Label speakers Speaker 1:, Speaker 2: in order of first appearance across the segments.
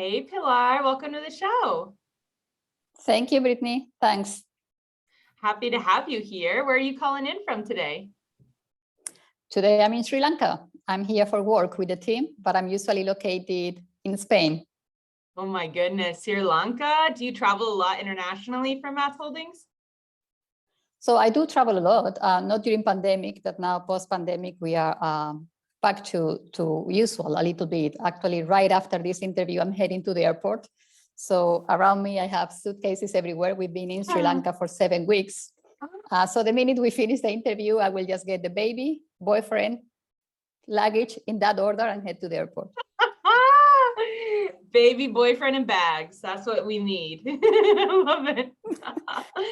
Speaker 1: Hey, Pilar, welcome to the show.
Speaker 2: Thank you, Brittany. Thanks.
Speaker 1: Happy to have you here. Where are you calling in from today?
Speaker 2: Today I'm in Sri Lanka. I'm here for work with the team, but I'm usually located in Spain.
Speaker 1: Oh my goodness, Sri Lanka. Do you travel a lot internationally for Mass Holdings?
Speaker 2: So I do travel a lot, not during pandemic, but now post-pandemic, we are back to usual a little bit. Actually, right after this interview, I'm heading to the airport. So around me, I have suitcases everywhere. We've been in Sri Lanka for 7 weeks. So the minute we finish the interview, I will just get the baby, boyfriend, luggage in that order and head to the airport.
Speaker 1: Baby, boyfriend, and bags. That's what we need. I love it.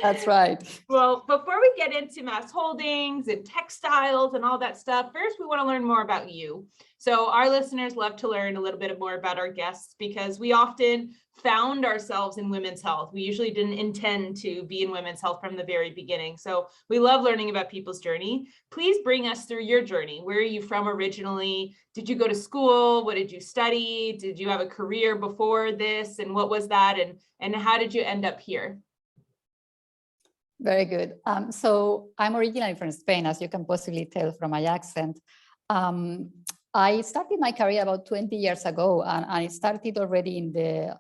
Speaker 2: That's right.
Speaker 1: Well, before we get into Mass Holdings and textiles and all that stuff, first we want to learn more about you. So our listeners love to learn a little bit more about our guests because we often found ourselves in women's health. We usually didn't intend to be in women's health from the very beginning. So we love learning about people's journey. Please bring us through your journey. Where are you from originally? Did you go to school? What did you study? Did you have a career before this? And what was that? And how did you end up here?
Speaker 2: Very good. So I'm originally from Spain, as you can possibly tell from my accent. I started my career about 20 years ago, and I started already in the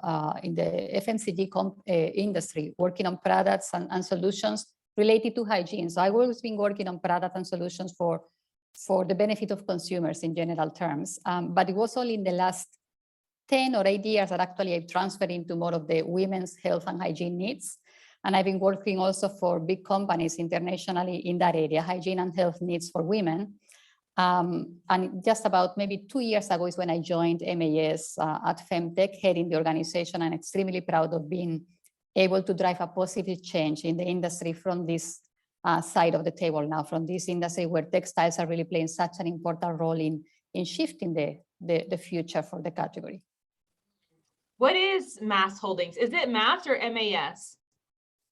Speaker 2: FMCG industry, working on products and solutions related to hygiene. So I've always been working on products and solutions for the benefit of consumers in general terms. But it was only in the last 10 or 8 years that actually I've transferred into more of the women's health and hygiene needs. And I've been working also for big companies internationally in that area, hygiene and health needs for women. And just about maybe 2 years ago is when I joined MAS at FemTech, heading the organization. I'm extremely proud of being able to drive a positive change in the industry from this side of the table now, from this industry where textiles are really playing such an important role in shifting the future for the category.
Speaker 1: What is Mass Holdings? Is it Mass or MAS?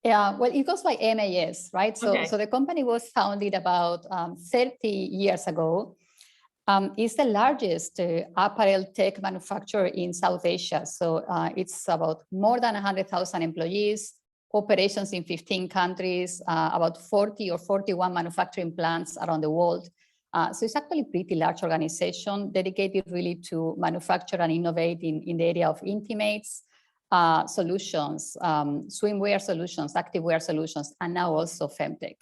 Speaker 2: Yeah, well, it goes by MAS, right? So,
Speaker 1: Okay.
Speaker 2: so the company was founded about 30 years ago. It's the largest apparel tech manufacturer in South Asia. So it's about more than 100,000 employees, operations in 15 countries, about 40 or 41 manufacturing plants around the world. So it's actually a pretty large organization dedicated really to manufacture and innovate in the area of intimates, solutions, swimwear solutions, activewear solutions, and now also FemTech.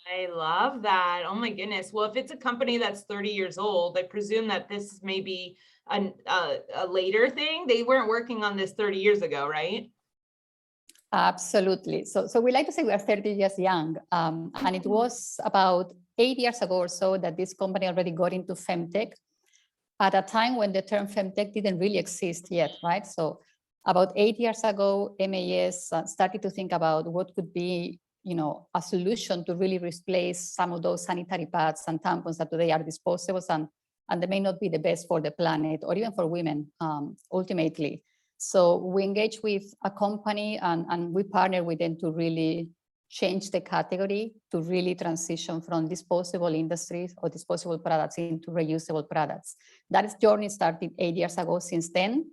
Speaker 1: I love that. Oh my goodness. Well, if it's a company that's 30 years old, I presume that this may be a later thing. They weren't working on this 30 years ago, right?
Speaker 2: Absolutely. So we like to say we are 30 years young. And it was about 8 years ago or so that this company already got into FemTech at a time when the term FemTech didn't really exist yet, right? So about 8 years ago, MAS started to think about what could be, a solution to really replace some of those sanitary pads and tampons that today are disposables and they may not be the best for the planet or even for women ultimately. So we engaged with a company and we partnered with them to really change the category, to really transition from disposable industries or disposable products into reusable products. That journey started 8 years ago. Since then,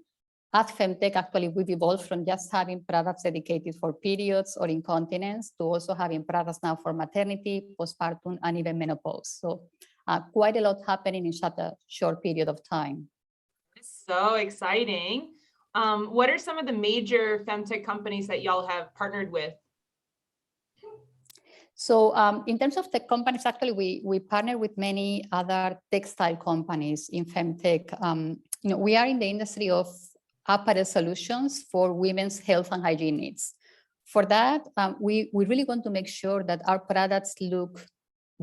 Speaker 2: at FemTech, actually, we've evolved from just having products dedicated for periods or incontinence to also having products now for maternity, postpartum, and even menopause. So quite a lot happening in such a short period of time.
Speaker 1: So exciting. What are some of the major FemTech companies that y'all have partnered with?
Speaker 2: So in terms of tech companies, actually, we partner with many other textile companies in FemTech. We are in the industry of apparel solutions for women's health and hygiene needs. For that, we really want to make sure that our products look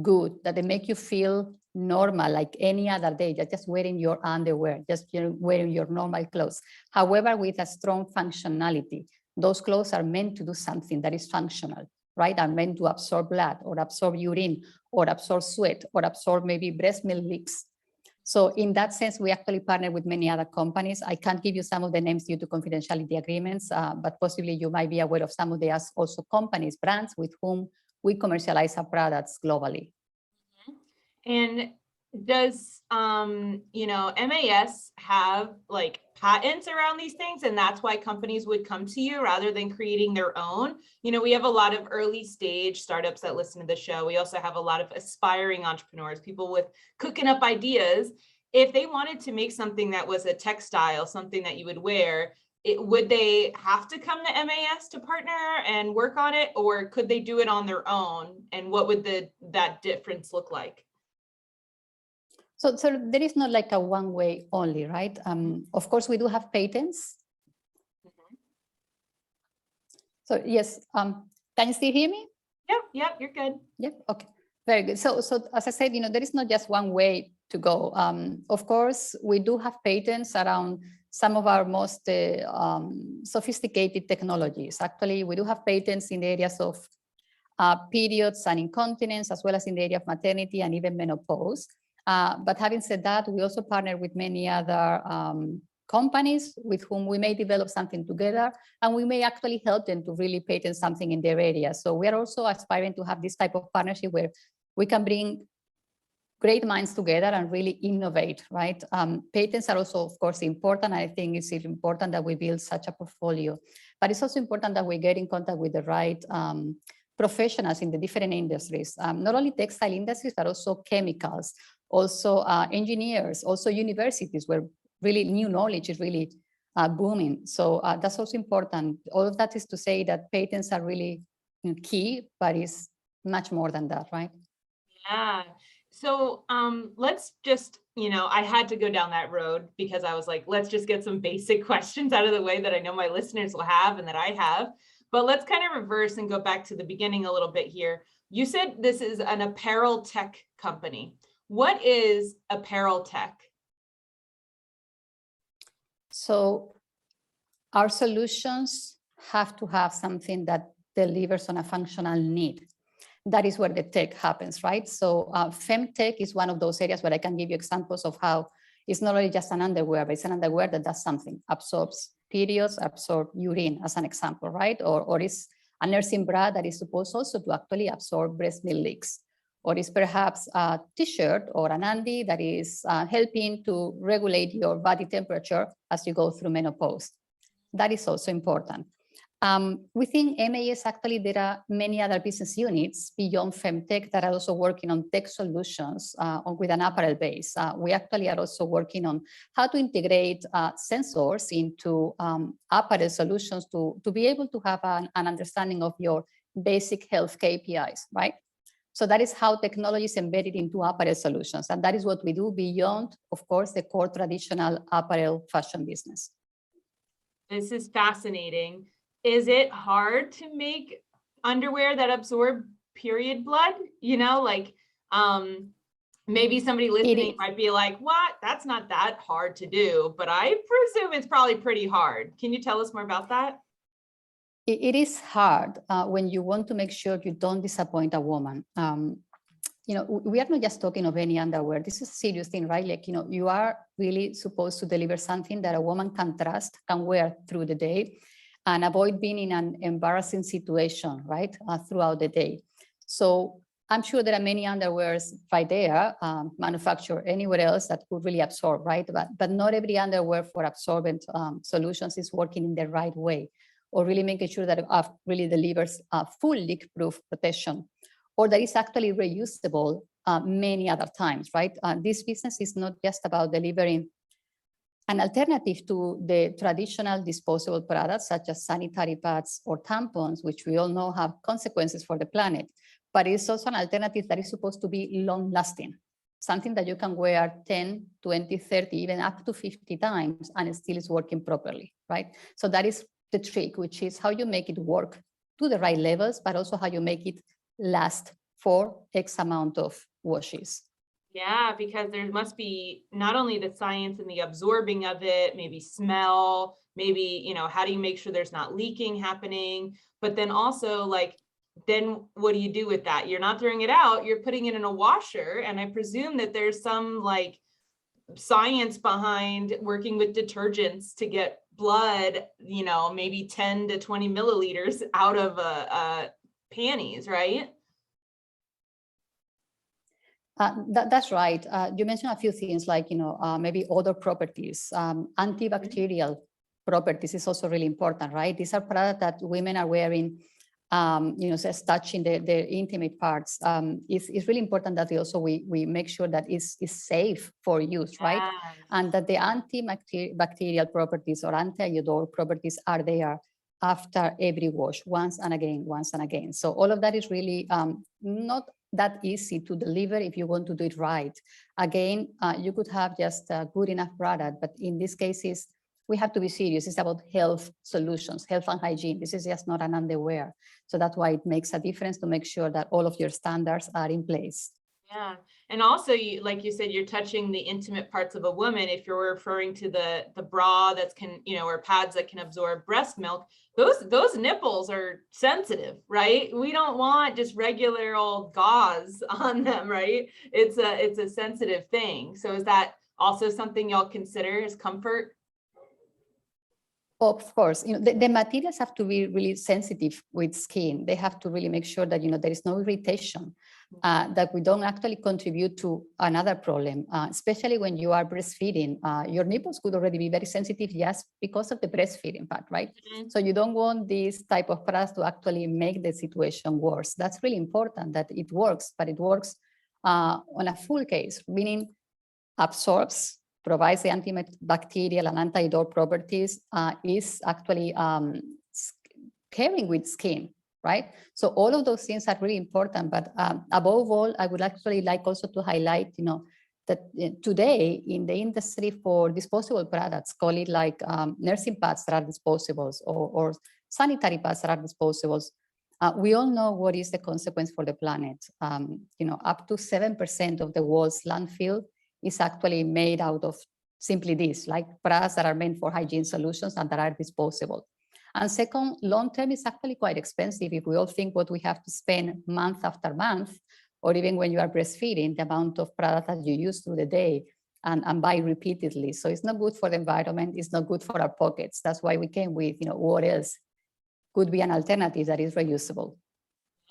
Speaker 2: good, that they make you feel normal like any other day, just wearing your underwear, just wearing your normal clothes. However, with a strong functionality, those clothes are meant to do something that is functional, right? Are meant to absorb blood or absorb urine or absorb sweat or absorb maybe breast milk leaks. So in that sense, we actually partner with many other companies. I can't give you some of the names due to confidentiality agreements, but possibly you might be aware of some of the also companies, brands with whom we commercialize our products globally.
Speaker 1: And does MAS have like patents around these things, and that's why companies would come to you rather than creating their own? We have a lot of early stage startups that listen to the show. We also have a lot of aspiring entrepreneurs, people with cooking up ideas. If they wanted to make something that was a textile, something that you would wear, would they have to come to MAS to partner and work on it, or could they do it on their own? And what would that difference look like?
Speaker 2: So there is not like a one way only, right? Of course, we do have patents. So yes, can you still hear me?
Speaker 1: Yep, you're good.
Speaker 2: Yep, okay, very good. So as I said, there is not just one way to go. Of course, we do have patents around some of our most sophisticated technologies. Actually, we do have patents in the areas of periods and incontinence, as well as in the area of maternity and even menopause. But having said that, we also partner with many other companies with whom we may develop something together, and we may actually help them to really patent something in their area. So we are also aspiring to have this type of partnership where we can bring great minds together and really innovate, right? Patents are also, of course, important. I think it's important that we build such a portfolio, but it's also important that we get in contact with the right professionals in the different industries, not only textile industries, but also chemicals, also engineers, also universities where really new knowledge is really booming. So that's also important. All of that is to say that patents are really key, but it's much more than that, right?
Speaker 1: Yeah. So let's just, I had to go down that road because I was like, let's just get some basic questions out of the way that I know my listeners will have and that I have. But let's kind of reverse and go back to the beginning a little bit here. You said this is an apparel tech company. What is apparel tech?
Speaker 2: So our solutions have to have something that delivers on a functional need. That is where the tech happens, right? So FemTech is one of those areas where I can give you examples of how it's not only just an underwear, but it's an underwear that does something, absorbs periods, absorbs urine, as an example, right? Or is a nursing bra that is supposed also to actually absorb breast milk leaks. Or is perhaps a t-shirt or an undie that is helping to regulate your body temperature as you go through menopause. That is also important. Within MAS, actually, there are many other business units beyond FemTech that are also working on tech solutions with an apparel base. We actually are also working on how to integrate sensors into apparel solutions to be able to have an understanding of your basic health KPIs, right? So that is how technology is embedded into apparel solutions. And that is what we do beyond, of course, the core traditional apparel fashion business.
Speaker 1: This is fascinating. Is it hard to make underwear that absorb period blood? Maybe somebody listening might be like, what? That's not that hard to do, but I presume it's probably pretty hard. Can you tell us more about that?
Speaker 2: It is hard when you want to make sure you don't disappoint a woman. We are not just talking of any underwear. This is a serious thing, right? Like, you are really supposed to deliver something that a woman can trust, can wear through the day, and avoid being in an embarrassing situation, right, throughout the day. So I'm sure there are many underwears right there manufactured anywhere else that could really absorb, right? But not every underwear for absorbent solutions is working in the right way, or really making sure that it really delivers full leak-proof protection, or that is actually reusable many other times, right? This business is not just about delivering an alternative to the traditional disposable products, such as sanitary pads or tampons, which we all know have consequences for the planet, but it's also an alternative that is supposed to be long-lasting, something that you can wear 10, 20, 30, even up to 50 times, and it still is working properly, right? So that is the trick, which is how you make it work to the right levels, but also how you make it last for X amount of washes.
Speaker 1: Yeah, because there must be not only the science and the absorbing of it, maybe smell, maybe, how do you make sure there's not leaking happening? But then also, then what do you do with that? You're not throwing it out, you're putting it in a washer. And I presume that there's some science behind working with detergents to get blood, maybe 10 to 20 milliliters out of panties, right?
Speaker 2: That's right. You mentioned a few things like, maybe odor properties, antibacterial properties is also really important, right? These are products that women are wearing, just touching their intimate parts. It's really important that we make sure that it's safe for use, right?
Speaker 1: Yes.
Speaker 2: And that the antibacterial properties or anti-odor properties are there after every wash, once and again. So all of that is really not that easy to deliver if you want to do it right. Again, you could have just a good enough product, but in these cases, we have to be serious. It's about health solutions, health and hygiene. This is just not an underwear. So that's why it makes a difference to make sure that all of your standards are in place.
Speaker 1: Yeah. And also, like you said, you're touching the intimate parts of a woman. If you're referring to the bra that's or pads that can absorb breast milk, those nipples are sensitive, right? We don't want just regular old gauze on them, right? It's a sensitive thing. So is that also something y'all consider as comfort?
Speaker 2: Of course, the materials have to be really sensitive with skin. They have to really make sure that, there is no irritation, that we don't actually contribute to another problem, especially when you are breastfeeding. Your nipples could already be very sensitive just because of the breastfeeding part, right? Mm-hmm. So you don't want this type of products to actually make the situation worse. That's really important that it works, but it works on a full case, meaning absorbs, provides the antibacterial and anti-odor properties, is actually caring with skin, right? So all of those things are really important, but above all, I would actually like also to highlight, that today in the industry for disposable products, call it like nursing pads that are disposables or sanitary pads that are disposables, we all know what is the consequence for the planet. Up to 7% of the world's landfill is actually made out of simply this, like products that are meant for hygiene solutions and that are disposable. And second, long-term is actually quite expensive. If we all think what we have to spend month after month, or even when you are breastfeeding, the amount of product that you use through the day and buy repeatedly. So it's not good for the environment. It's not good for our pockets. That's why we came with, what else could be an alternative that is reusable.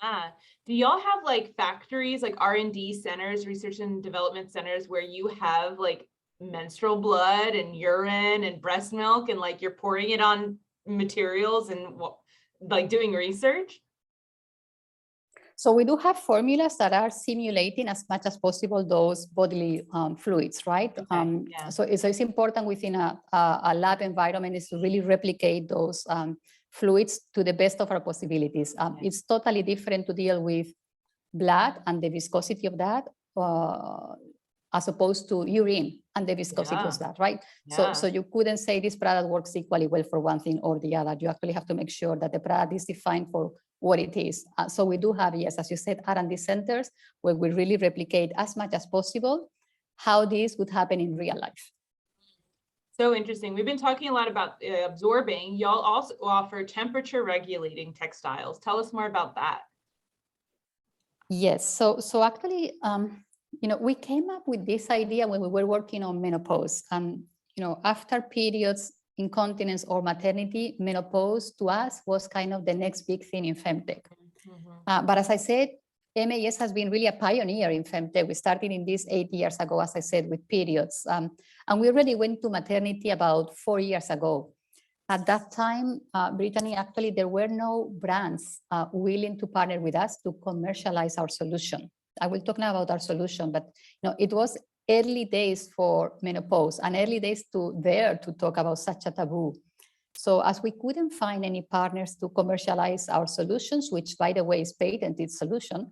Speaker 1: Yeah. Do y'all have like factories, like R&D centers, research and development centers, where you have like menstrual blood and urine and breast milk and like you're pouring it on materials and like doing research?
Speaker 2: So we do have formulas that are simulating as much as possible those bodily fluids, right?
Speaker 1: Okay. Yeah.
Speaker 2: So it's important within a lab environment is to really replicate those fluids to the best of our possibilities. Okay. It's totally different to deal with blood and the viscosity of that as opposed to urine and the viscosity of that, right? Yeah. So you couldn't say this product works equally well for one thing or the other. You actually have to make sure that the product is defined for what it is. So we do have, yes, as you said, R&D centers where we really replicate as much as possible how this would happen in real life.
Speaker 1: So interesting. We've been talking a lot about absorbing. Y'all also offer temperature regulating textiles. Tell us more about that.
Speaker 2: Yes. So actually, we came up with this idea when we were working on menopause. And, after periods, incontinence or maternity, menopause to us was kind of the next big thing in FemTech. Mm-hmm. But as I said, MAS has been really a pioneer in FemTech. We started in this 8 years ago, as I said, with periods. And we already went to maternity about 4 years ago. At that time, Brittany, actually, there were no brands willing to partner with us to commercialize our solution. I will talk now about our solution, but it was early days for menopause and early days to dare to talk about such a taboo. So as we couldn't find any partners to commercialize our solutions, which by the way is patented solution,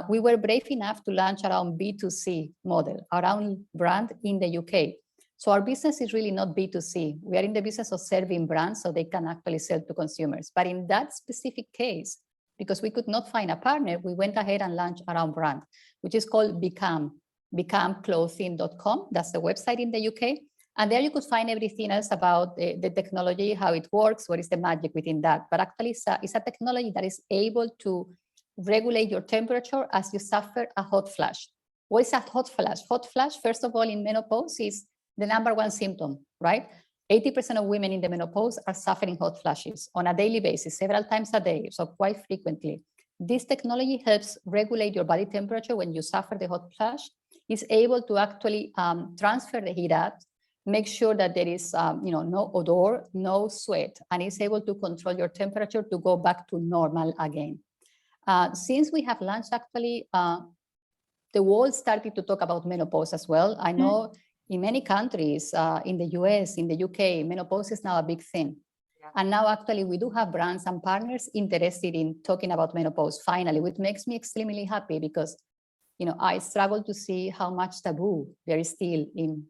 Speaker 2: we were brave enough to launch our own B2C model, our own brand in the UK. So our business is really not B2C. We are in the business of serving brands so they can actually sell to consumers. But in that specific case, because we could not find a partner, we went ahead and launched our own brand, which is called becomeclothing.com. That's the website in the UK. And there you could find everything else about the technology, how it works, what is the magic within that. But actually, it's a technology that is able to regulate your temperature as you suffer a hot flash. What is a hot flash? Hot flash, first of all, in menopause is the number one symptom, right? 80% of women in the menopause are suffering hot flashes on a daily basis, several times a day, so quite frequently. This technology helps regulate your body temperature when you suffer the hot flash. It's able to actually transfer the heat out, make sure that there is no odor, no sweat, and it's able to control your temperature to go back to normal again. Since we have launched, actually, the world started to talk about menopause as well. I know in many countries, in the US, in the UK, menopause is now a big thing. Yeah. And now actually we do have brands and partners interested in talking about menopause finally, which makes me extremely happy because, I struggle to see how much taboo there is still in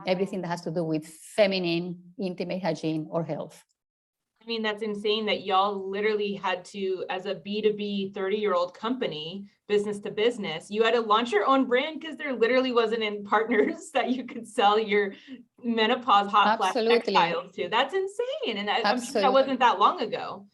Speaker 2: everything that has to do with feminine, intimate hygiene or health.
Speaker 1: I mean, that's insane that y'all literally had to, as a B2B 30-year-old company, business to business, you had to launch your own brand because there literally wasn't any partners that you could sell your menopause hot flash textiles to. That's insane. And I'm sure that wasn't that long ago.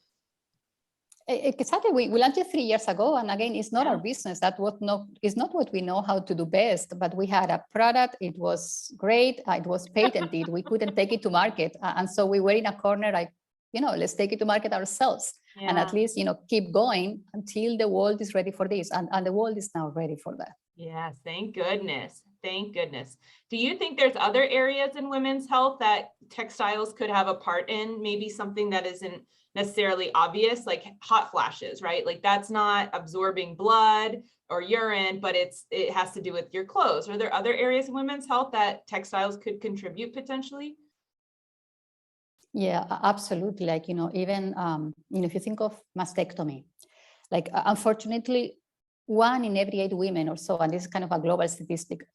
Speaker 2: Exactly. We launched it 3 years ago. And again, it's not our business. It's not what we know how to do best, but we had a product. It was great. It was patented. We couldn't take it to market. And so we were in a corner like, let's take it to market ourselves and at least, keep going until the world is ready for this. And the world is now ready for that.
Speaker 1: Yes, thank goodness. Thank goodness. Do you think there's other areas in women's health that textiles could have a part in? Maybe something that isn't necessarily obvious, like hot flashes, right? Like that's not absorbing blood or urine, but it has to do with your clothes. Are there other areas in women's health that textiles could contribute potentially?
Speaker 2: Yeah, absolutely. Like, even, if you think of mastectomy, like, unfortunately, 1 in every 8 women or so, and this is kind of a global statistic,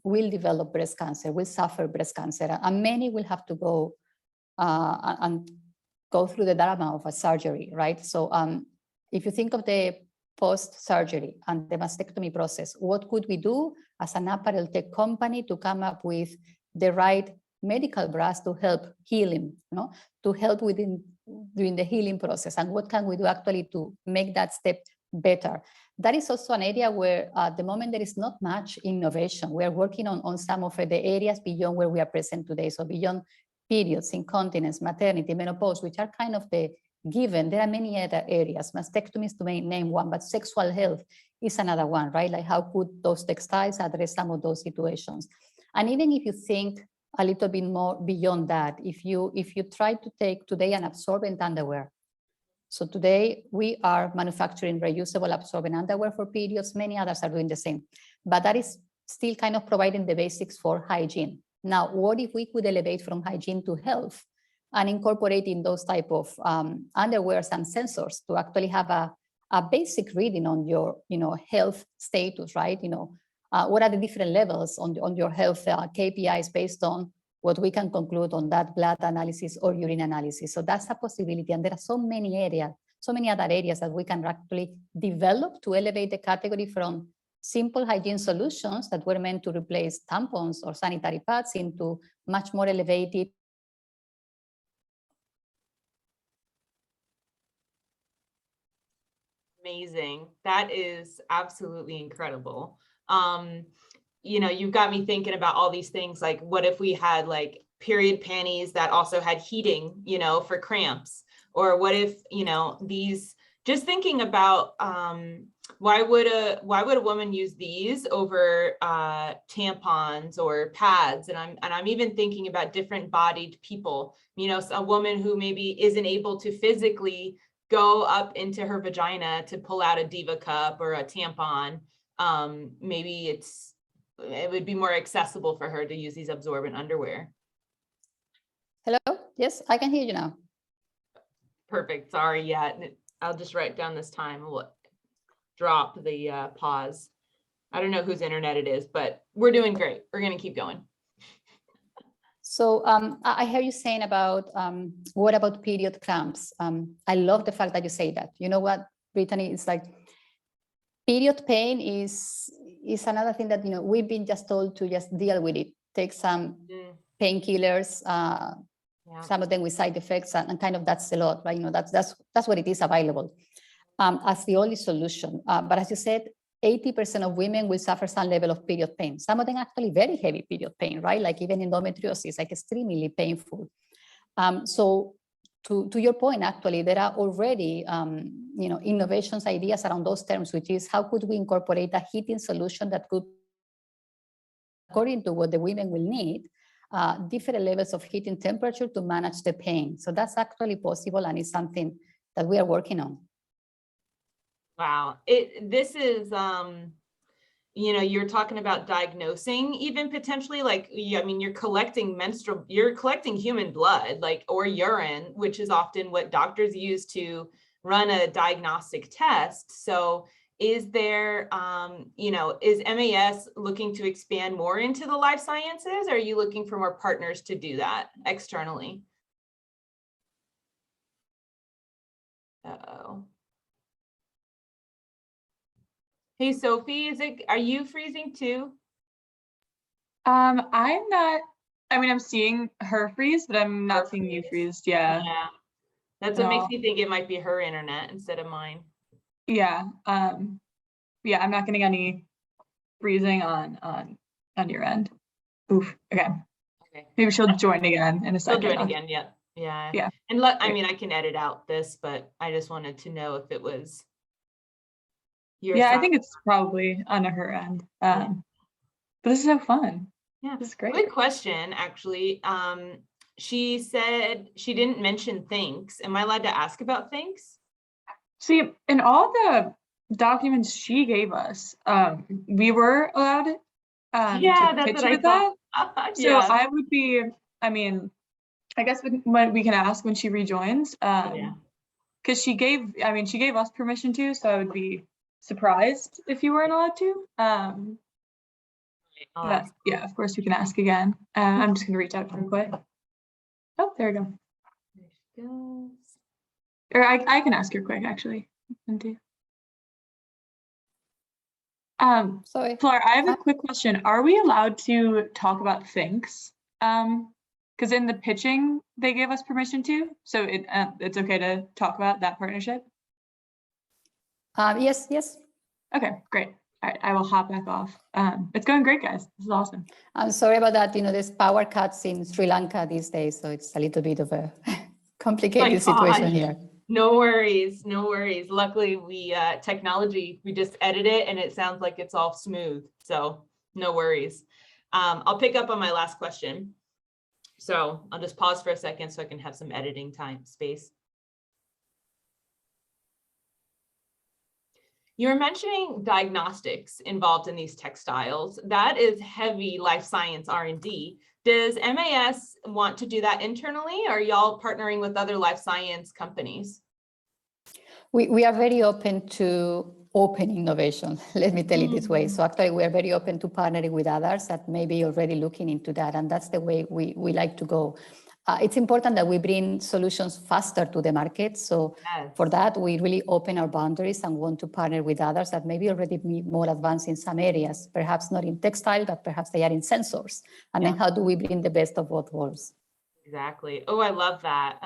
Speaker 2: will develop breast cancer, will suffer breast cancer, and many will have to go and go through the drama of a surgery, right? So if you think of the post-surgery and the mastectomy process, what could we do as an apparel tech company to come up with the right medical bras to help healing, to help during the healing process? And what can we do actually to make that step better? That is also an area where at the moment there is not much innovation. We are working on some of the areas beyond where we are present today. So beyond periods, incontinence, maternity, menopause, which are kind of the given. There are many other areas. Mastectomy is to name one, but sexual health is another one, right? Like how could those textiles address some of those situations? And even if you think a little bit more beyond that, if you try to take today an absorbent underwear. So today we are manufacturing reusable absorbent underwear for periods. Many others are doing the same, but that is still kind of providing the basics for hygiene. Now, what if we could elevate from hygiene to health and incorporating those type of underwears and sensors to actually have a basic reading on your health status, right? What are the different levels on your health KPIs based on what we can conclude on that blood analysis or urine analysis. So that's a possibility. And there are so many other areas that we can actually develop to elevate the category from simple hygiene solutions that were meant to replace tampons or sanitary pads into much more elevated.
Speaker 1: Amazing. That is absolutely incredible. You've got me thinking about all these things. Like, what if we had like period panties that also had heating, for cramps? Or what if, these, just thinking about why would a woman use these over tampons or pads? And I'm even thinking about different bodied people, a woman who maybe isn't able to physically go up into her vagina to pull out a Diva cup or a tampon. Maybe it would be more accessible for her to use these absorbent underwear.
Speaker 2: Hello? Yes, I can hear you now.
Speaker 1: Perfect. Sorry. Yeah. I'll just write down this time. We'll drop the pause. I don't know whose internet it is, but we're doing great. We're going to keep going.
Speaker 2: So I hear you saying about, what about period cramps? I love the fact that you say that. You know what, Brittany, it's like period pain is another thing that, we've been just told to just deal with it. Take some painkillers, some of them with side effects, and kind of that's a lot, right? That's what it is available as the only solution. But as you said, 80% of women will suffer some level of period pain. Some of them actually very heavy period pain, right? Like even endometriosis, like extremely painful. So to your point, actually, there are already innovations, ideas around those terms, which is how could we incorporate a heating solution that could, according to what the women will need, different levels of heating temperature to manage the pain. So that's actually possible, and it's something that we are working on.
Speaker 1: Wow. This is, you're talking about diagnosing even potentially, like, you're collecting human blood, like, or urine, which is often what doctors use to run a diagnostic test. So is there, is MAS looking to expand more into the life sciences? Or are you looking for more partners to do that externally? Uh-oh. Hey, Sophie, are you freezing too?
Speaker 3: I'm not, I'm seeing her freeze, but I'm not seeing you freeze. Yeah.
Speaker 1: That's what makes me think it might be her internet instead of mine.
Speaker 3: Yeah. I'm not getting any freezing on your end. Oof. Okay. Maybe she'll join again in a second.
Speaker 1: She'll join again. Yeah. And I can edit out this, but I just wanted to know if it was your side.
Speaker 3: I think it's probably on her end. But this is so fun.
Speaker 1: Yeah,
Speaker 3: this is great.
Speaker 1: Good question, actually. She said she didn't mention thanks. Am I allowed to ask about thanks?
Speaker 3: See, in all the documents she gave us, we were allowed to pitch with that. So I would be, I guess when we can ask when she rejoins, because she gave us permission to, so I would be surprised if you weren't allowed to. But yeah, of course we can ask again. I'm just gonna reach out real quick. Oh, there we go.
Speaker 1: There she goes.
Speaker 3: Or I can ask her quick, actually.
Speaker 2: Sorry.
Speaker 3: Pilar, I have a quick question. Are we allowed to talk about thanks? Because in the pitching, they gave us permission to, so it's okay to talk about that partnership?
Speaker 2: Yes.
Speaker 3: Okay, great. All right, I will hop back off. It's going great, guys. This is awesome.
Speaker 2: I'm sorry about that. There's power cuts in Sri Lanka these days, so it's a little bit of a complicated situation here.
Speaker 1: No worries. Luckily, technology, we just edit it and it sounds like it's all smooth. So no worries. I'll pick up on my last question. So I'll just pause for a second so I can have some editing space. You were mentioning diagnostics involved in these textiles. That is heavy life science R&D. Does MAS want to do that internally, or are y'all partnering with other life science companies?
Speaker 2: We are very open to open innovation, let me tell you this way. So actually, we are very open to partnering with others that may be already looking into that, and that's the way we like to go. It's important that we bring solutions faster to the market. So for that, we really open our boundaries and want to partner with others that maybe already be more advanced in some areas, perhaps not in textile, but perhaps they are in sensors. And then how do we bring the best of both worlds?
Speaker 1: Exactly. Oh, I love that.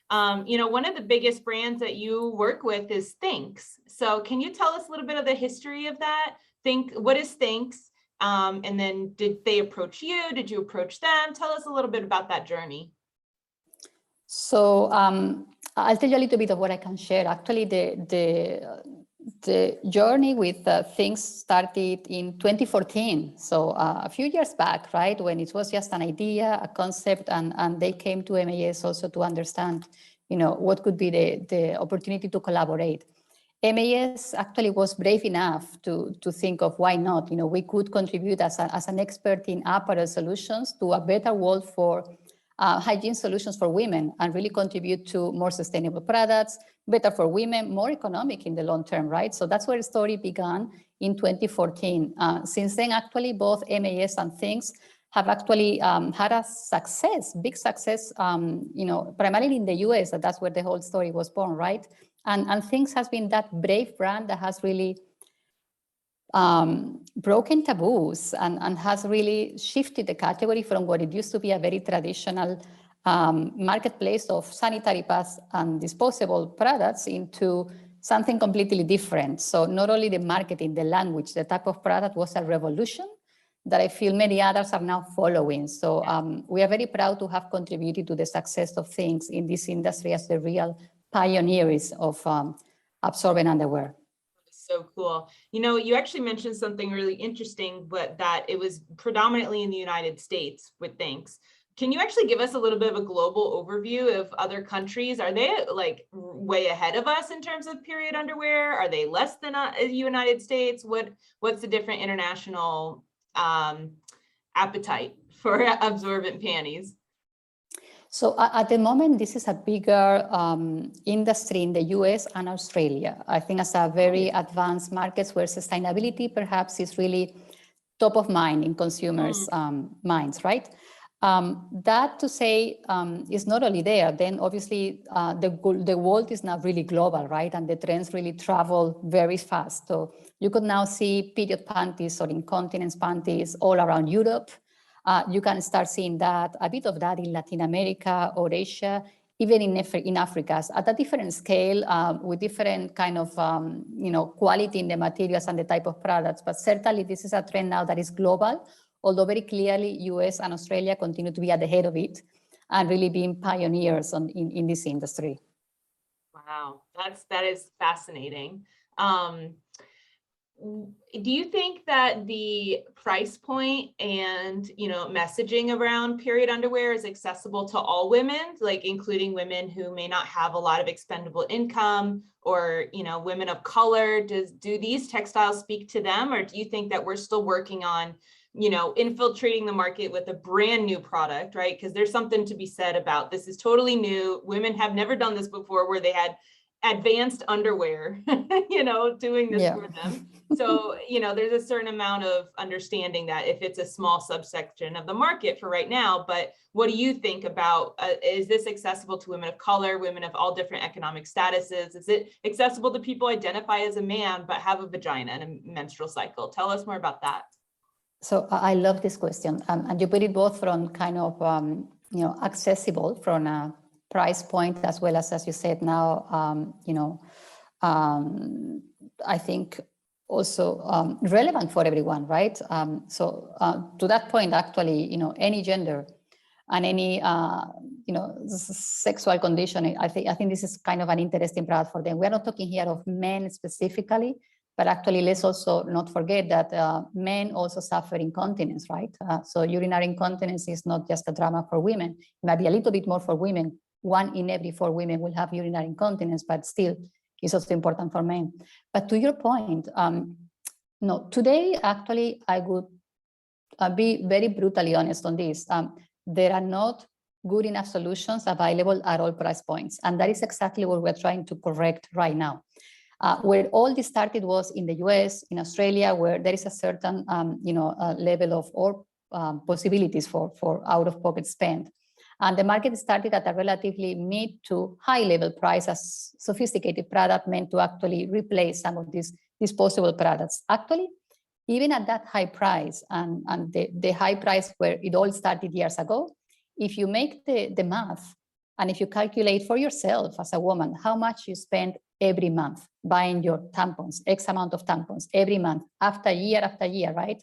Speaker 1: One of the biggest brands that you work with is Thanks. So can you tell us a little bit of the history of that? What is Thanks? And then did they approach you? Did you approach them? Tell us a little bit about that journey.
Speaker 2: So I'll tell you a little bit of what I can share. Actually, the journey with Things started in 2014. So a few years back, right, when it was just an idea, a concept, and they came to MAS also to understand, what could be the opportunity to collaborate. MAS actually was brave enough to think of why not. We could contribute as an expert in apparel solutions to a better world for hygiene solutions for women, and really contribute to more sustainable products, better for women, more economic in the long term, right? So that's where the story began in 2014. Since then, actually, both MAS and Things have actually had a big success, primarily in the US, that's where the whole story was born, right? And Things has been that brave brand that has really broken taboos and has really shifted the category from what it used to be a very traditional marketplace of sanitary pads and disposable products into something completely different. So not only the marketing, the language, the type of product was a revolution, that I feel many others are now following. So we are very proud to have contributed to the success of things in this industry as the real pioneers of absorbent underwear.
Speaker 1: So cool. You know, you actually mentioned something really interesting, but that it was predominantly in the United States with things. Can you actually give us a little bit of a global overview of other countries? Are they like way ahead of us in terms of period underwear? Are they less than the United States? What's the different international appetite for absorbent panties?
Speaker 2: So at the moment, this is a bigger industry in the US and Australia. I think as a very advanced markets where sustainability perhaps is really top of mind in consumers' minds, right? That to say is not only there, then obviously the world is now really global, right? And the trends really travel very fast. So you could now see period panties or incontinence panties all around Europe. You can start seeing that, a bit of that in Latin America or Asia, even in Africa, at a different scale, with different kind of quality in the materials and the type of products. But certainly this is a trend now that is global, although very clearly US and Australia continue to be at the head of it and really being pioneers in this industry.
Speaker 1: Wow, that is fascinating. Do you think that the price point and messaging around period underwear is accessible to all women, like including women who may not have a lot of expendable income, or women of color? Do these textiles speak to them, or do you think that we're still working on infiltrating the market with a brand new product, right? Because there's something to be said about this is totally new. Women have never done this before, where they had advanced underwear, doing this for them. So, there's a certain amount of understanding that if it's a small subsection of the market for right now, but what do you think about, is this accessible to women of color, women of all different economic statuses? Is it accessible to people identify as a man, but have a vagina and a menstrual cycle? Tell us more about that.
Speaker 2: So I love this question. And you put it both from kind of, accessible from a price point, as well as you said now, I think also relevant for everyone, right? So to that point, actually, any gender and any, sexual condition, I think this is kind of an interesting product for them. We're not talking here of men specifically, but actually let's also not forget that men also suffer incontinence, right? So urinary incontinence is not just a drama for women. It might be a little bit more for women. 1 in every 4 women will have urinary incontinence, but still it's also important for men. But to your point, no, today, actually, I would be very brutally honest on this. There are not good enough solutions available at all price points. And that is exactly what we're trying to correct right now. Where all this started was in the US, in Australia, where there is a certain level of or possibilities for out-of-pocket spend. And the market started at a relatively mid to high level price as sophisticated product meant to actually replace some of these disposable products. Actually, even at that high price and the high price where it all started years ago, if you make the math and if you calculate for yourself as a woman how much you spend every month buying your tampons, X amount of tampons every month after year, right?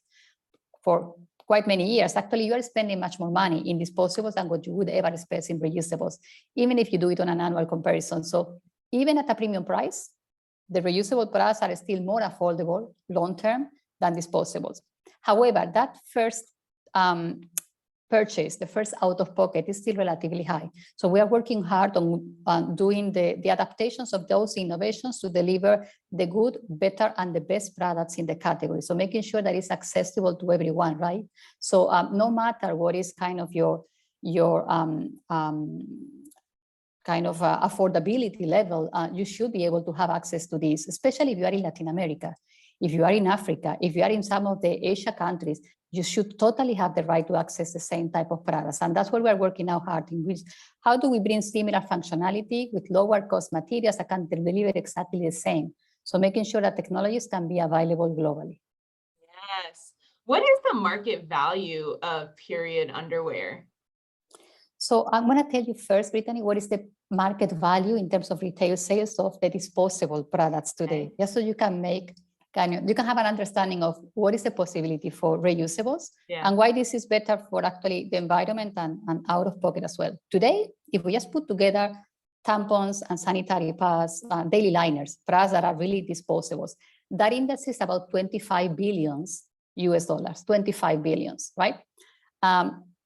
Speaker 2: For quite many years, actually you are spending much more money in disposables than what you would ever spend in reusables, even if you do it on an annual comparison. So even at a premium price, the reusable products are still more affordable long-term than disposables. However, that first purchase, the first out-of-pocket is still relatively high. So we are working hard on doing the adaptations of those innovations to deliver the good, better, and the best products in the category. So making sure that it's accessible to everyone, right? So no matter what is kind of your kind of affordability level, you should be able to have access to this, especially if you are in Latin America, if you are in Africa, if you are in some of the Asia countries, you should totally have the right to access the same type of products. And that's what we're working now hard in, which how do we bring similar functionality with lower cost materials that can deliver exactly the same? So making sure that technologies can be available globally.
Speaker 1: Yes. What is the market value of period underwear?
Speaker 2: So I'm going to tell you first, Brittany, what is the market value in terms of retail sales of the disposable products today, just so you can make you can have an understanding of what is the possibility for reusables
Speaker 1: Yeah.
Speaker 2: and why this is better for actually the environment and out of pocket as well. Today, if we just put together tampons and sanitary pads, daily liners, products that are really disposables, that index is about 25 billions US dollars, 25 billions, right?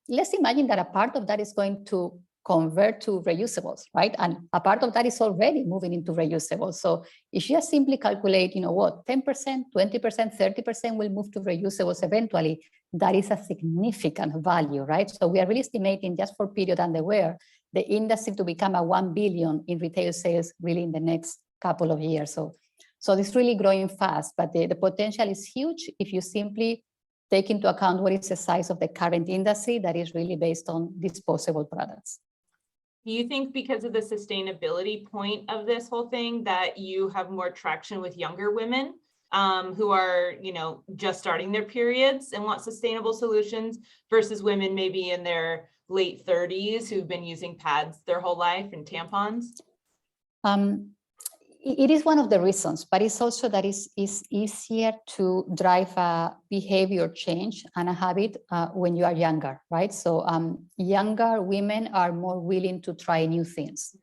Speaker 2: Let's imagine that a part of that is going to convert to reusables, right? And a part of that is already moving into reusables. So if you just simply calculate, 10%, 20%, 30% will move to reusables eventually, that is a significant value, right? So we are really estimating just for period underwear, the industry to become a 1 billion in retail sales really in the next couple of years. So it's really growing fast, but the potential is huge if you simply take into account what is the size of the current industry that is really based on disposable products.
Speaker 1: Do you think because of the sustainability point of this whole thing that you have more traction with younger women who are, just starting their periods and want sustainable solutions versus women maybe in their late 30s who've been using pads their whole life and tampons?
Speaker 2: It is one of the reasons, but it's also that it's easier to drive a behavior change and a habit when you are younger, right? So younger women are more willing to try new things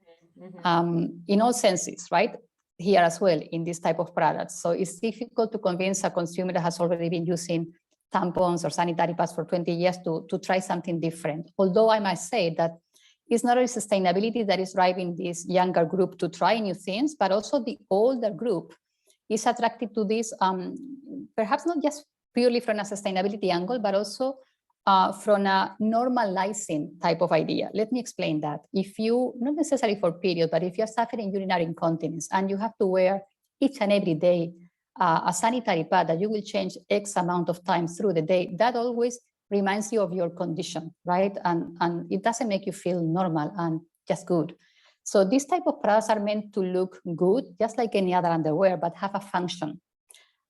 Speaker 2: in all senses, right? Here as well in this type of products. So it's difficult to convince a consumer that has already been using tampons or sanitary pads for 20 years to try something different. Although I must say that it's not only sustainability that is driving this younger group to try new things, but also the older group is attracted to this, perhaps not just purely from a sustainability angle, but also from a normalizing type of idea. Let me explain that. If you, not necessarily for period, but if you're suffering urinary incontinence and you have to wear each and every day a sanitary pad that you will change X amount of times through the day, that always reminds you of your condition, right? And it doesn't make you feel normal and just good. So these type of products are meant to look good, just like any other underwear, but have a function.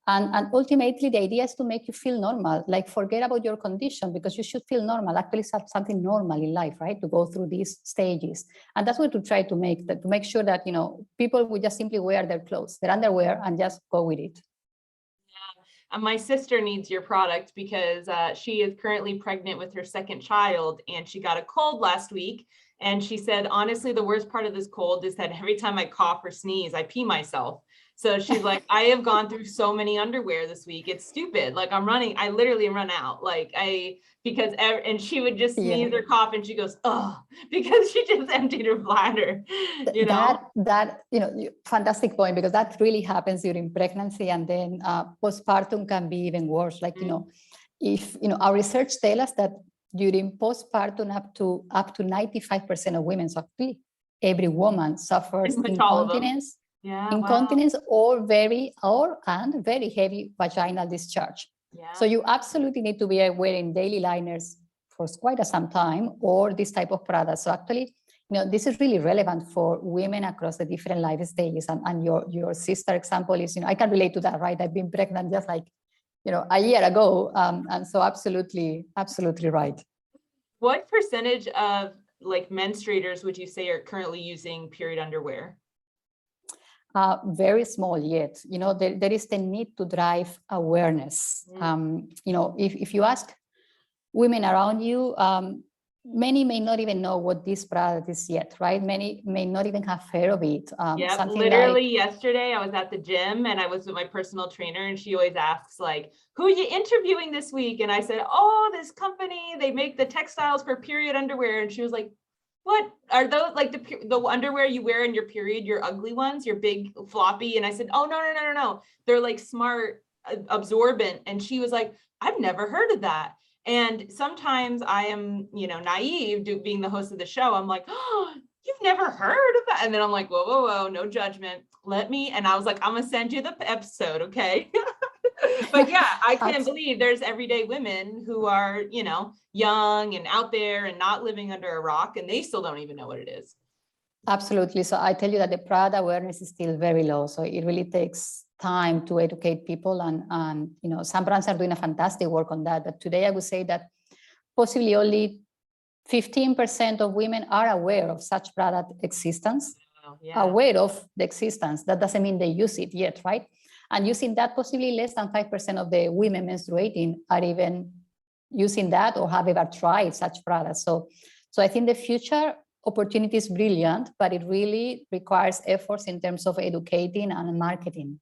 Speaker 2: And ultimately, the idea is to make you feel normal, like forget about your condition because you should feel normal, actually something normal in life, right? To go through these stages. And that's what we try to make sure that, people will just simply wear their clothes, their underwear, and just go with it.
Speaker 1: My sister needs your product because she is currently pregnant with her second child and she got a cold last week. And she said, honestly, the worst part of this cold is that every time I cough or sneeze, I pee myself. So she's like, I have gone through so many underwear this week. It's stupid. Like I literally run out. And she would just sneeze or cough and she goes, oh, because she just emptied her bladder,
Speaker 2: That, fantastic point, because that really happens during pregnancy, and then postpartum can be even worse. If, our research tells us that during postpartum, up to 95% of women, so actually every woman suffers incontinence. Incontinence or very heavy vaginal discharge. So you absolutely need to be wearing daily liners for quite some time or this type of products. So actually, this is really relevant for women across the different life stages. And your sister example is, I can relate to that, right? I've been pregnant just like, a year ago. And so absolutely right.
Speaker 1: What percentage of menstruators would you say are currently using period underwear?
Speaker 2: Very small yet. There is the need to drive awareness. If you ask women around you, many may not even know what this product is yet, right? Many may not even have heard of it.
Speaker 1: Literally yesterday I was at the gym and I was with my personal trainer and she always asks who are you interviewing this week? And I said, oh, this company, they make the textiles for period underwear. And she was like, what are those, the underwear you wear in your period, your ugly ones, your big floppy? And I said, oh, no. They're smart, absorbent. And she was like, I've never heard of that. And sometimes I am, naive being the host of the show. I'm like, oh, you've never heard of that. And then I'm like, whoa, no judgment. And I was like, I'm going to send you the episode. Okay. But yeah, I can't believe there's everyday women who are, young and out there and not living under a rock, and they still don't even know what it is.
Speaker 2: Absolutely. So I tell you that the product awareness is still very low. So it really takes time to educate people, and some brands are doing a fantastic work on that. But today I would say that possibly only 15% of women are aware of such product existence, aware of the existence. That doesn't mean they use it yet, right? And using that, possibly less than 5% of the women menstruating are even using that or have ever tried such products. So I think the future opportunity is brilliant, but it really requires efforts in terms of educating and marketing.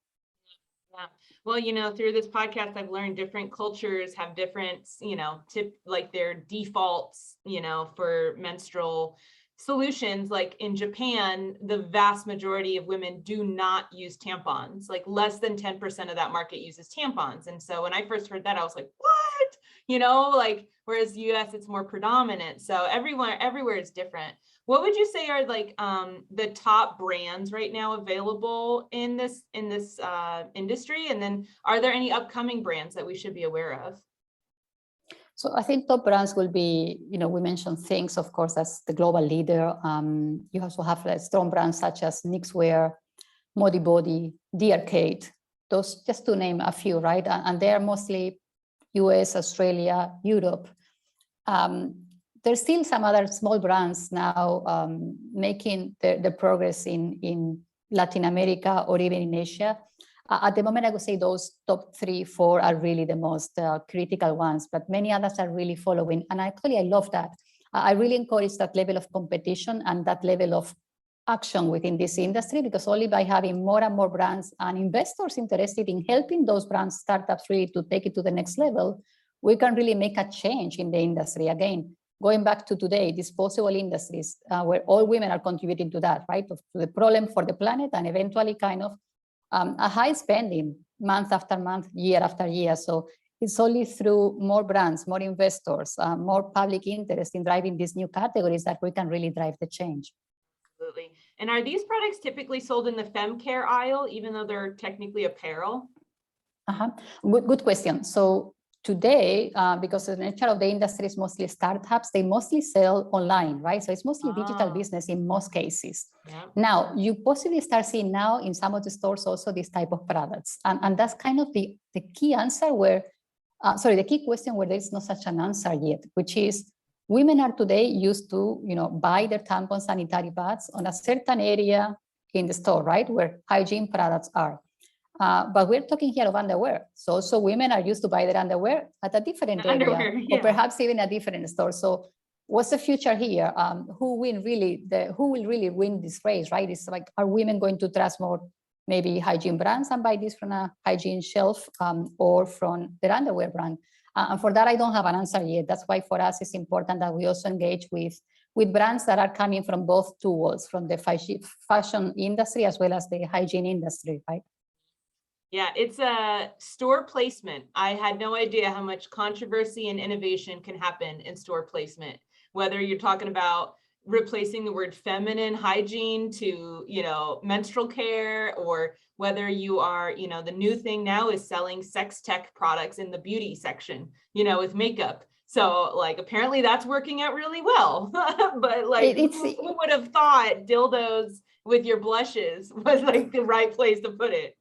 Speaker 1: Yeah. Well, through this podcast, I've learned different cultures have different, like their defaults, for menstrual solutions. Like in Japan, the vast majority of women do not use tampons. Like less than 10% of that market uses tampons. And so when I first heard that, I was like, what? Whereas US, it's more predominant. So everywhere is different. What would you say are like the top brands right now available in this industry? And then are there any upcoming brands that we should be aware of?
Speaker 2: So I think top brands will be, we mentioned Things, of course, that's the global leader. You also have strong brands such as Nixwear, Modibody, The Arcade, those just to name a few, right? And they are mostly US, Australia, Europe. There's still some other small brands now making the progress in Latin America or even in Asia. At the moment, I would say those top 3, 4 are really the most critical ones, but many others are really following. And actually, I love that. I really encourage that level of competition and that level of action within this industry, because only by having more and more brands and investors interested in helping those brands, startups really to take it to the next level, we can really make a change in the industry. Again, going back to today, disposable industries, where all women are contributing to that, right? To the problem for the planet and eventually kind of a high spending month after month, year after year. So it's only through more brands, more investors, more public interest in driving these new categories that we can really drive the change.
Speaker 1: Absolutely. And are these products typically sold in the FemCare aisle, even though they're technically apparel?
Speaker 2: Good question. So today, because the nature of the industry is mostly startups, they mostly sell online, right? So it's mostly digital business in most cases. Yeah. Now, you possibly start seeing now in some of the stores also this type of products. And that's kind of the key answer where, the key question where there's not such an answer yet, which is women are today used to, buy their tampons, sanitary pads on a certain area in the store, right? Where hygiene products are. But we're talking here of underwear. So also women are used to buy their underwear at a different area, or perhaps even a different store. So what's the future here? Who will really win this race, right? It's like, are women going to trust more maybe hygiene brands and buy this from a hygiene shelf or from their underwear brand? And for that, I don't have an answer yet. That's why for us, it's important that we also engage with brands that are coming from both two worlds, from the fashion industry as well as the hygiene industry, right?
Speaker 1: Yeah, it's a store placement. I had no idea how much controversy and innovation can happen in store placement, whether you're talking about replacing the word feminine hygiene to, menstrual care, or whether you are, the new thing now is selling sex tech products in the beauty section, with makeup. So like, apparently that's working out really well, but like, who would have thought dildos with your blushes was like the right place to put it?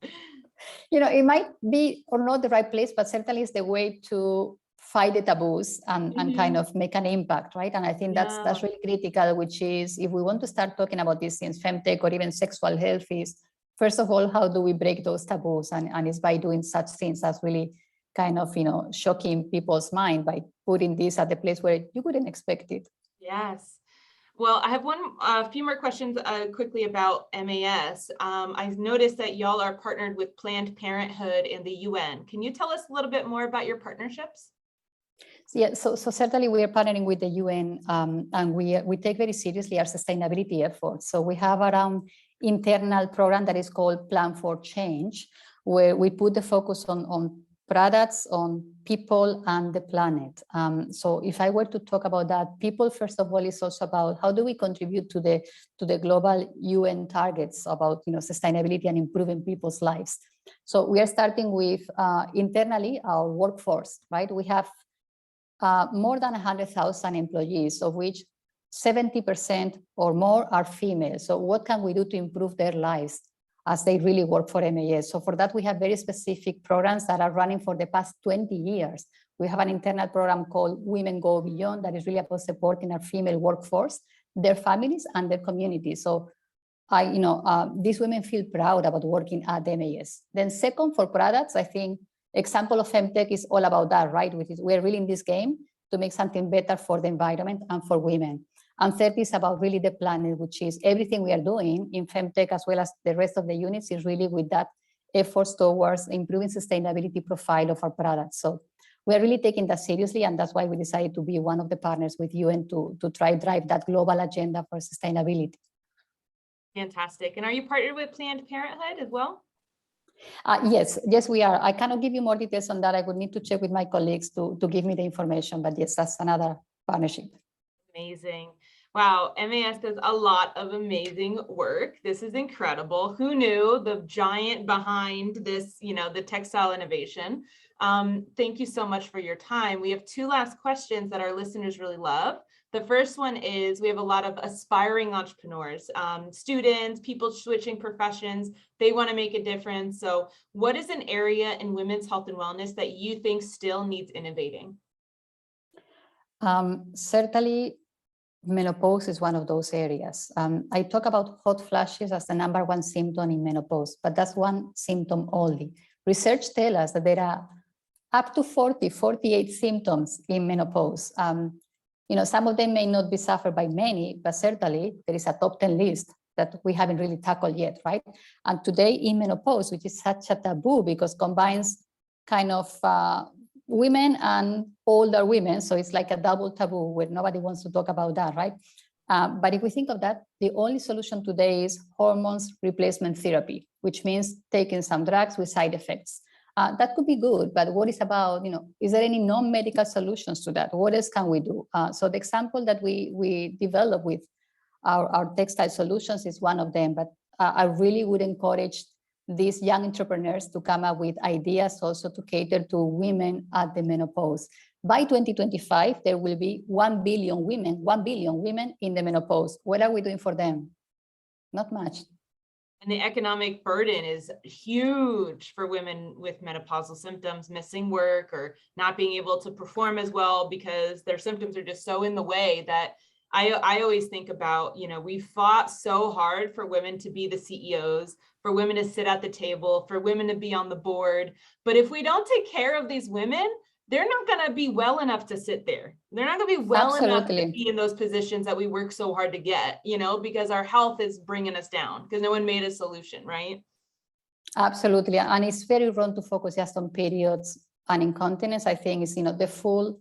Speaker 2: It might be or not the right place, but certainly it's the way to fight the taboos and kind of make an impact, right? And I think that's really critical, which is if we want to start talking about these things, femtech or even sexual health, is first of all, how do we break those taboos? And it's by doing such things as really kind of, shocking people's mind by putting this at the place where you wouldn't expect it.
Speaker 1: Yes. Well, I have a few more questions quickly about MAS. I've noticed that y'all are partnered with Planned Parenthood and the UN. Can you tell us a little bit more about your partnerships?
Speaker 2: Yeah, so certainly we are partnering with the UN and we take very seriously our sustainability efforts. So we have our internal program that is called Plan for Change, where we put the focus on products, on people and the planet. So if I were to talk about that, people, first of all, is also about how do we contribute to the global UN targets about sustainability and improving people's lives. So we are starting with internally our workforce, right? We have more than 100,000 employees, of which 70% or more are female. So what can we do to improve their lives as they really work for MAS? So for that, we have very specific programs that are running for the past 20 years. We have an internal program called Women Go Beyond that is really about supporting our female workforce, their families and their communities. So these women feel proud about working at MAS. Then second, for products, I think example of FemTech is all about that, right? Which is we're really in this game to make something better for the environment and for women. And third is about really the planet, which is everything we are doing in FemTech as well as the rest of the units is really with that efforts towards improving sustainability profile of our products. So we are really taking that seriously, and that's why we decided to be one of the partners with you and to try drive that global agenda for sustainability.
Speaker 1: Fantastic. And are you partnered with Planned Parenthood as well?
Speaker 2: Yes, we are. I cannot give you more details on that. I would need to check with my colleagues to give me the information, but yes, that's another partnership.
Speaker 1: Amazing. Wow, MAS does a lot of amazing work. This is incredible. Who knew the giant behind this, the textile innovation? Thank you so much for your time. We have two last questions that our listeners really love. The first one is, we have a lot of aspiring entrepreneurs, students, people switching professions. They want to make a difference. So what is an area in women's health and wellness that you think still needs innovating?
Speaker 2: Certainly, menopause is one of those areas. I talk about hot flashes as the number one symptom in menopause, but that's one symptom only. Research tells us that there are up to 48 symptoms in menopause. Some of them may not be suffered by many, but certainly there is a top 10 list that we haven't really tackled yet, right? And today in menopause, which is such a taboo because combines kind of women and older women. So it's like a double taboo where nobody wants to talk about that, right? But if we think of that, the only solution today is hormones replacement therapy, which means taking some drugs with side effects. That could be good, but what is about, is there any non-medical solutions to that? What else can we do? So the example that we develop with our textile solutions is one of them, but I really would encourage these young entrepreneurs to come up with ideas also to cater to women at the menopause. By 2025, there will be 1 billion women in the menopause. What are we doing for them? Not much.
Speaker 1: And the economic burden is huge for women with menopausal symptoms, missing work or not being able to perform as well because their symptoms are just so in the way that I always think about, we fought so hard for women to be the CEOs, for women to sit at the table, for women to be on the board. But if we don't take care of these women, they're not going to be well enough to sit there. They're not going to be well enough to be in those positions that we work so hard to get, because our health is bringing us down because no one made a solution, right?
Speaker 2: Absolutely. And it's very wrong to focus just on periods and incontinence. I think it's, the full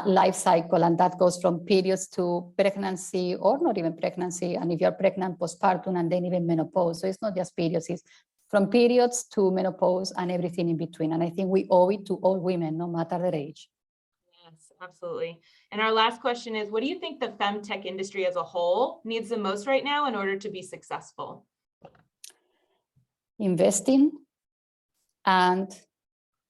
Speaker 2: life cycle. And that goes from periods to pregnancy or not even pregnancy. And if you're pregnant, postpartum, and then even menopause. So it's not just periods, it's from periods to menopause and everything in between. And I think we owe it to all women, no matter their age.
Speaker 1: Yes, absolutely. And our last question is, what do you think the FemTech industry as a whole needs the most right now in order to be successful?
Speaker 2: Investing, and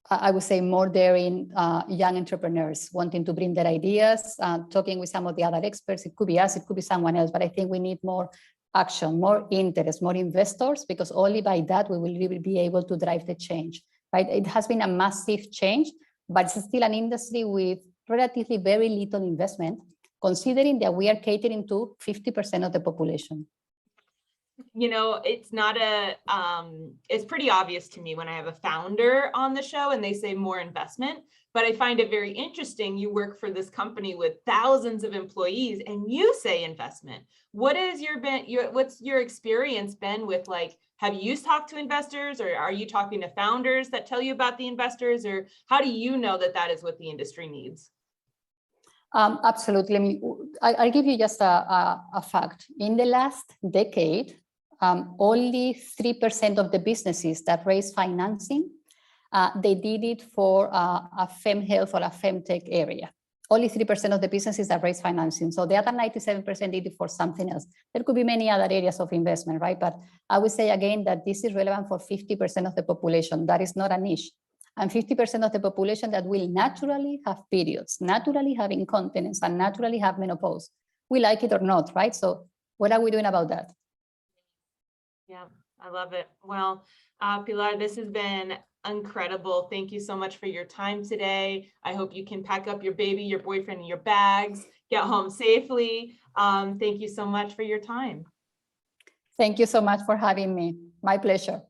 Speaker 2: I would say more daring young entrepreneurs wanting to bring their ideas, talking with some of the other experts. It could be us, it could be someone else, but I think we need more action, more interest, more investors, because only by that we will really be able to drive the change, right? It has been a massive change, but it's still an industry with relatively very little investment, considering that we are catering to 50% of the population.
Speaker 1: It's not it's pretty obvious to me when I have a founder on the show and they say more investment, but I find it very interesting. You work for this company with thousands of employees and you say investment. What's your experience been with, have you talked to investors, or are you talking to founders that tell you about the investors, or how do you know that is what the industry needs?
Speaker 2: Absolutely. I'll give you just a fact. In the last decade, only 3% of the businesses that raise financing, they did it for a fem health or a femtech area. Only 3% of the businesses that raise financing. So the other 97% did it for something else. There could be many other areas of investment, right? But I would say again that this is relevant for 50% of the population. That is not a niche. And 50% of the population that will naturally have periods, naturally have incontinence, and naturally have menopause. We like it or not, right? So what are we doing about that?
Speaker 1: Yeah, I love it. Well, Pilar, this has been incredible. Thank you so much for your time today. I hope you can pack up your baby, your boyfriend, and your bags, get home safely. Thank you so much for your time.
Speaker 2: Thank you so much for having me. My pleasure.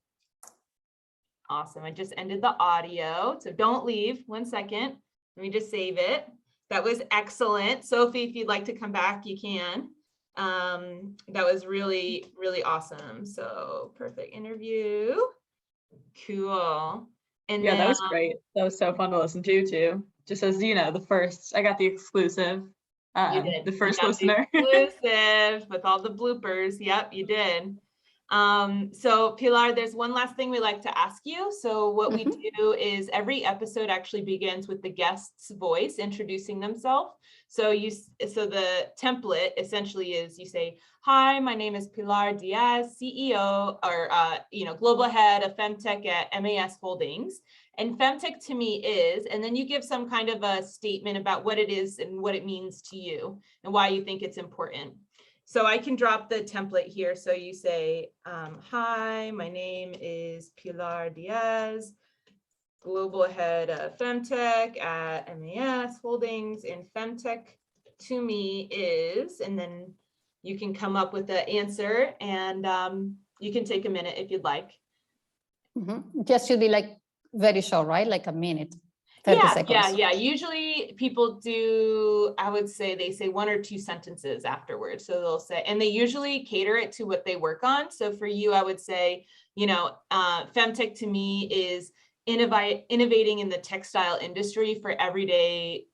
Speaker 1: Awesome. I just ended the audio, so don't leave. 1 second. Let me just save it. That was excellent. Sophie, if you'd like to come back, you can. That was really, really awesome. So perfect interview. Cool. And
Speaker 3: yeah,
Speaker 1: then,
Speaker 3: that was great. That was so fun to listen to too. Just as you know, I got the exclusive.
Speaker 1: you did.
Speaker 3: The first
Speaker 1: you got
Speaker 3: listener.
Speaker 1: The exclusive with all the bloopers. Yep, you did. So Pilar, there's one last thing we like to ask you. So what we do is every episode actually begins with the guest's voice introducing themselves. So the template essentially is you say, "Hi, my name is Pilar Diaz, CEO or global head of FemTech at MAS Holdings. And FemTech to me is," and then you give some kind of a statement about what it is and what it means to you and why you think it's important. So I can drop the template here. So you say, "Hi, my name is Pilar Diaz, global head of FemTech at MAS Holdings, and FemTech to me is," and then you can come up with the answer, and you can take a minute if you'd like.
Speaker 2: Just should be like very short, right? Like a minute. 30 seconds.
Speaker 1: Yeah. Usually people do, I would say they say 1 or 2 sentences afterwards. So they'll say, and they usually cater it to what they work on. So for you, I would say, FemTech to me is innovating in the textile industry for everyday,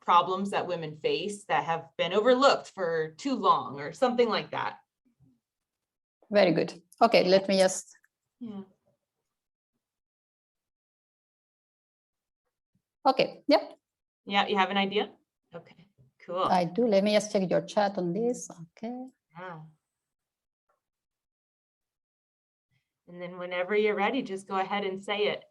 Speaker 1: problems that women face that have been overlooked for too long or something like that.
Speaker 2: Very good. Okay, let me just.
Speaker 1: Yeah.
Speaker 2: Okay, yep.
Speaker 1: Yeah, you have an idea? Okay, cool.
Speaker 2: I do. Let me just check your chat on this. Okay.
Speaker 1: Yeah. And then whenever you're ready, just go ahead and say it.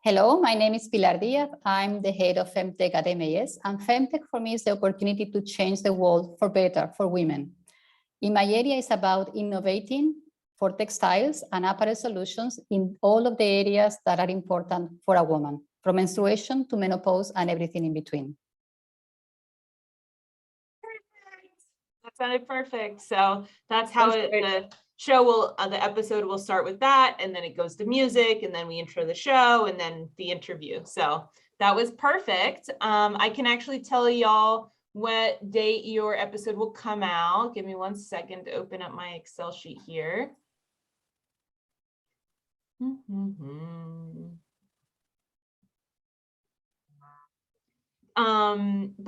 Speaker 2: Hello, my name is Pilar Diaz. I'm the head of FemTech at MAS, and FemTech for me is the opportunity to change the world for better for women. In my area, it's about innovating for textiles and apparel solutions in all of the areas that are important for a woman, from menstruation to menopause and everything in between.
Speaker 1: Perfect. That sounded perfect. So that's how the show will, the episode will start with that, and then it goes to music, and then we intro the show, and then the interview. So that was perfect. I can actually tell y'all what date your episode will come out. Give me 1 second to open up my Excel sheet here.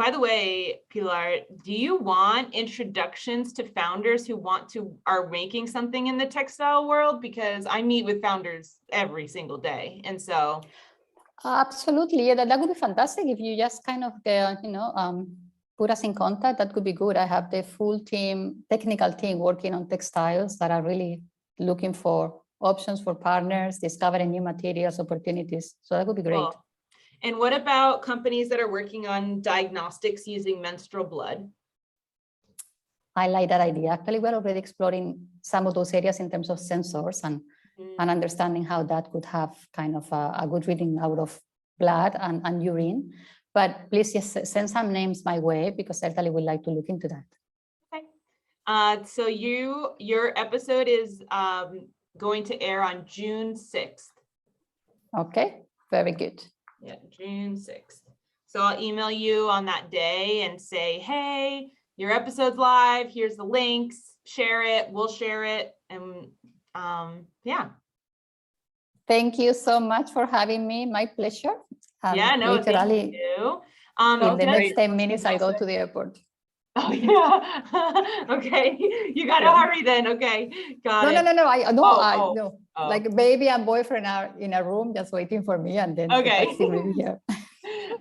Speaker 1: By the way, Pilar, do you want introductions to founders who are making something in the textile world? Because I meet with founders every single day. And so.
Speaker 2: Absolutely. Yeah, that would be fantastic if you just kind of, put us in contact. That could be good. I have the full team, technical team working on textiles that are really looking for options for partners, discovering new materials, opportunities. So that would be great.
Speaker 1: Cool. And what about companies that are working on diagnostics using menstrual blood?
Speaker 2: I like that idea. Actually, we're already exploring some of those areas in terms of sensors and understanding how that could have kind of a good reading out of blood and urine. But please just send some names my way, because certainly we'd like to look into that.
Speaker 1: Okay. So your episode is going to air on June 6th.
Speaker 2: Okay, very good.
Speaker 1: Yeah, June 6th. So I'll email you on that day and say, "Hey, your episode's live. Here's the links. Share it. We'll share it." And yeah.
Speaker 2: Thank you so much for having me. My pleasure.
Speaker 1: Yeah, no,
Speaker 2: literally,
Speaker 1: thank you.
Speaker 2: in the next 10 minutes, I go to the airport.
Speaker 1: Oh yeah. Okay. You gotta hurry then. Okay. Got it.
Speaker 2: No. Like baby and boyfriend are in a room just waiting for me, and then the taxi will be here.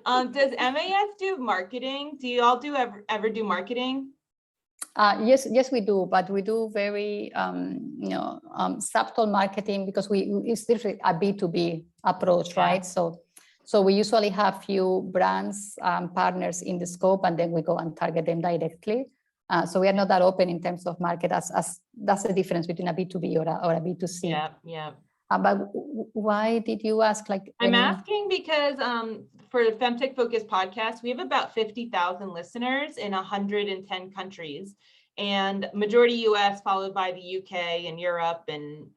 Speaker 1: Does MAS do marketing? Do you all ever do marketing?
Speaker 2: Yes, we do, but we do very subtle marketing, because it's literally a B2B approach, right? So we usually have few brands, partners in the scope, and then we go and target them directly. So we are not that open in terms of market, as that's the difference between a B2B or a B2C.
Speaker 1: Yeah.
Speaker 2: But why did you ask? Like,
Speaker 1: I'm asking because for the FemTech Focus Podcast, we have about 50,000 listeners in 110 countries, and majority US, followed by the UK and Europe, and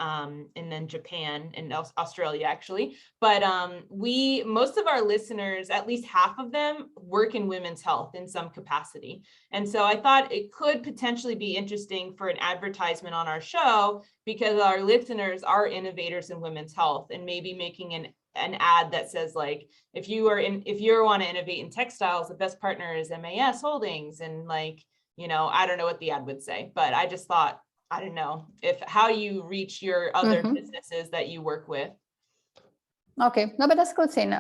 Speaker 1: then Japan and Australia, actually. But most of our listeners, at least half of them, work in women's health in some capacity. And so I thought it could potentially be interesting for an advertisement on our show, because our listeners are innovators in women's health, and maybe making an ad that says, like, if you want to innovate in textiles, the best partner is MAS Holdings, and like, you know, I don't know what the ad would say, but I just thought, I don't know how you reach your other businesses that you work with.
Speaker 2: Okay, no, but that's a good thing.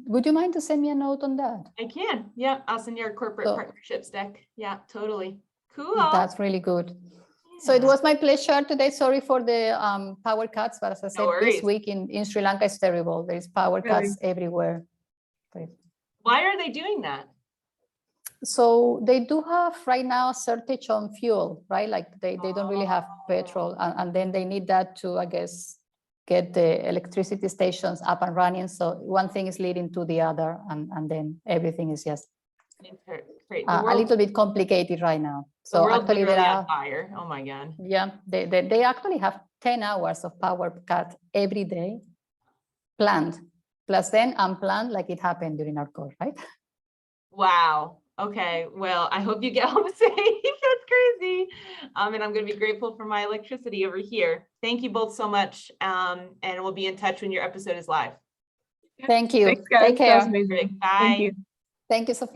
Speaker 2: Would you mind to send me a note on that?
Speaker 1: I can. Yeah, I'll send you our corporate partnerships deck. Yeah, totally. Cool.
Speaker 2: That's really good. Yeah. So it was my pleasure today. Sorry for the power cuts, but as I said, this week in Sri Lanka is terrible. There's power cuts everywhere.
Speaker 1: Why are they doing that?
Speaker 2: So they do have right now a shortage on fuel, right? Like they don't really have petrol, and then they need that to, I guess, get the electricity stations up and running. So one thing is leading to the other, and then everything is just a little bit complicated right now. So actually they are
Speaker 1: fire. Oh my God.
Speaker 2: Yeah, they actually have 10 hours of power cut every day planned, plus then unplanned, like it happened during our call, right?
Speaker 1: Wow. Okay, well, I hope you get home safe. That's crazy. And I'm going to be grateful for my electricity over here. Thank you both so much. And we'll be in touch when your episode is live.
Speaker 2: Thank you.
Speaker 3: Thanks, guys.
Speaker 2: Take care.
Speaker 3: That was amazing.
Speaker 1: Bye.
Speaker 3: Thank you.
Speaker 2: Thank you, Sophia.